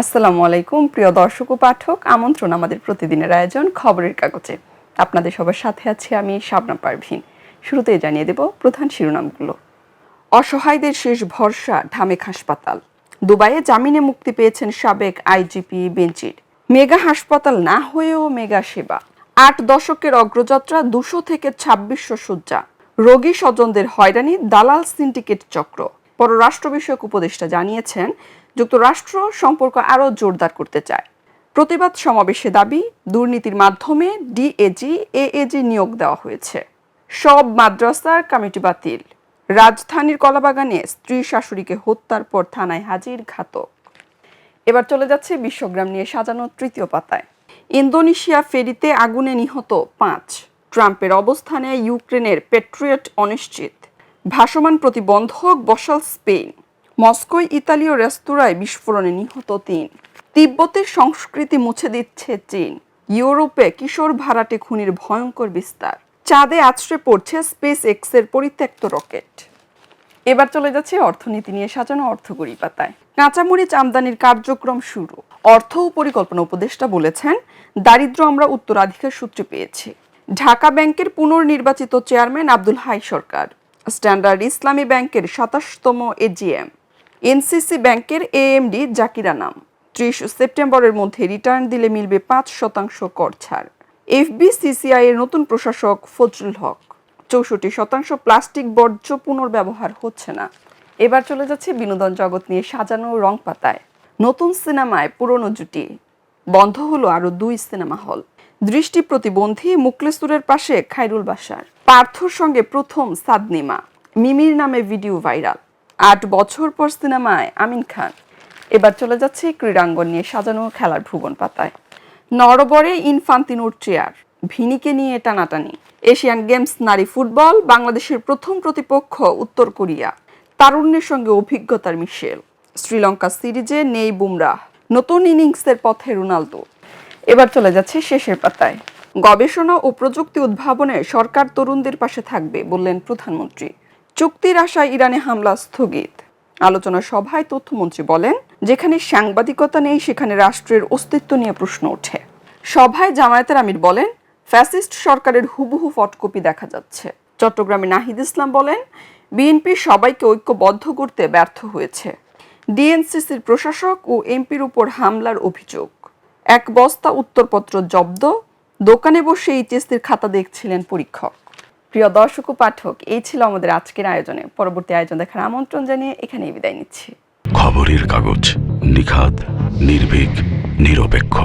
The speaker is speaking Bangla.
আসসালামু আলাইকুম প্রিয় দর্শক ও পাঠক, আমন্ত্রণ আমাদের প্রতিদিনের আয়োজন খবরের কাগজে। আপনাদের সবার সাথে আছি আমি শাবনাম পারভীন। শুরুতেই জানিয়ে দেব প্রধান শিরোনামগুলো। অসহায়দের শেষ ভরসা ঢামেক হাসপাতাল। দুবাইয়ে জামিনে মুক্তি পেয়েছেন সাবেক আইজিপি বেনচির। মেগা হাসপাতাল না হয়েও মেগা সেবা। ৮ দশকের অগ্রযাত্রা, ২০০ থেকে ২৬০০ শয্যা। রোগী স্বজনদের হয়রানি, দালাল সিন্ডিকেট চক্র। পররাষ্ট্র বিষয়ক উপদেষ্টা জানিয়েছেন যুক্তরাষ্ট্র সম্পর্ক আরও জোরদার করতে চায়। প্রতিবাদ সমাবেশে দাবি, দুর্নীতির মাধ্যমে ডিএজি এএজি নিয়োগ দেওয়া হয়েছে। সব মাদ্রাসার কমিটি বাতিল। রাজধানীর কলাবাগানে স্ত্রী শাশুড়িকে হত্যার পর থানায় হাজির ঘাতক। এবার চলে যাচ্ছে বিশ্বগ্রাম নিয়ে সাজানো তৃতীয় পাতায়। ইন্দোনেশিয়া ফেরিতে আগুনে নিহত ৫। ট্রাম্পের অবস্থানে ইউক্রেনের প্যাট্রিয়ট অনিশ্চিত। ভাসমান প্রতিবন্ধক বসাল স্পেন। মস্কোয় ইতালীয় রেস্তোরাঁয় বিস্ফোরণে নিহত ৩। তিব্বতের সংস্কৃতি মুছে দিচ্ছে চীন। ইউরোপে কিশোর ভাড়াটে খুনির ভয়ঙ্কর বিস্তার। চাঁদে আছড়ে পড়ছে স্পেস এক্সের পরিত্যক্ত রকেট। এবার চলে যাচ্ছে অর্থনীতি নিয়ে সাজানো অর্থকড়ি পাতায়। কাঁচামরিচ আমদানির কার্যক্রম শুরু। অর্থ ও পরিকল্পনা উপদেষ্টা বলেছেন, দারিদ্র্য আমরা উত্তরাধিকার সূত্রে পেয়েছি। ঢাকা ব্যাংকের পুনর্নির্বাচিত চেয়ারম্যান আব্দুল হাই সরকার। স্ট্যান্ডার্ড ইসলামী ব্যাংকের ২৭তম এজিএম। এনসিসি ব্যাংকের এএমডি জাকিরা নাম। ৩০ সেপ্টেম্বরের মধ্যে রিটার্ন দিলে মিলবে ৫% কর ছাড়। এফবিসিসিআই এর নতুন প্রশাসক ফজলুল হক। ৬৪% প্লাস্টিক বর্জ্য পুনর্ব্যবহার হচ্ছে না। এবার চলে যাচ্ছে বিনোদন জগৎ নিয়ে সাজানো রং পাতায়। নতুন সিনেমায় পুরনো জুটি। বন্ধ হলো আরও ২ সিনেমা হল। দৃষ্টি প্রতিবন্ধী মুখলেসুরের পাশে খায়রুল বাশার। পার্থর সঙ্গে প্রথম সাদনিমা। মিমির নামে ভিডিও ভাইরাল। ৮ বছর পর সিনেমায় আমিন খান। এবার চলে যাচ্ছে ক্রীড়াঙ্গন নিয়ে সাজানো খেলার ভুবন পাতায়। নরবরে ইনফান্তিনোর চেয়ার। ভিনিকে নিয়ে টানাটানি। এশিয়ান গেমস নারী ফুটবল, বাংলাদেশের প্রথম প্রতিপক্ষ উত্তর কোরিয়া। তারুণ্যের সঙ্গে অভিজ্ঞতার মিশেল। শ্রীলঙ্কা সিরিজে নেই বুমরাহ। নতুন ইনিংসের পথে রোনালদো। এবার চলে যাচ্ছে শেষের পাতায়। গবেষণা ও প্রযুক্তি উদ্ভাবনে সরকার তরুণদের পাশে থাকবে বললেন প্রধানমন্ত্রী। চুক্তির আশায় ইরানে হামলা স্থগিত। আলোচনা সভায় তথ্যমন্ত্রী বলেন, যেখানে সাংবাদিকতা নেই সেখানে রাষ্ট্রের অস্তিত্ব নিয়ে প্রশ্ন ওঠে। সভায় জামায়াতের আমির বলেন, ফ্যাসিস্ট সরকারের হুবহু ফটকপি দেখা যাচ্ছে। চট্টগ্রামে নাহিদ ইসলাম বলেন, বিএনপি সবাইকে ঐক্যবদ্ধ করতে ব্যর্থ হয়েছে। ডিএনসিসির প্রশাসক ও এমপির উপর হামলার অভিযোগ। ১ বস্তা উত্তরপত্র জব্দ। দোকানে বসে এইচএসসির খাতা দেখছিলেন পরীক্ষক। প্রিয় দর্শক ও পাঠক, এই ছিল আমাদের আজকের আয়োজনে। পরবর্তী আয়োজন দেখার আমন্ত্রণ জানিয়ে এখানেই বিদায় নিচ্ছি। খবরের কাগজ, নিখাত, নির্ভীক, নিরপেক্ষ।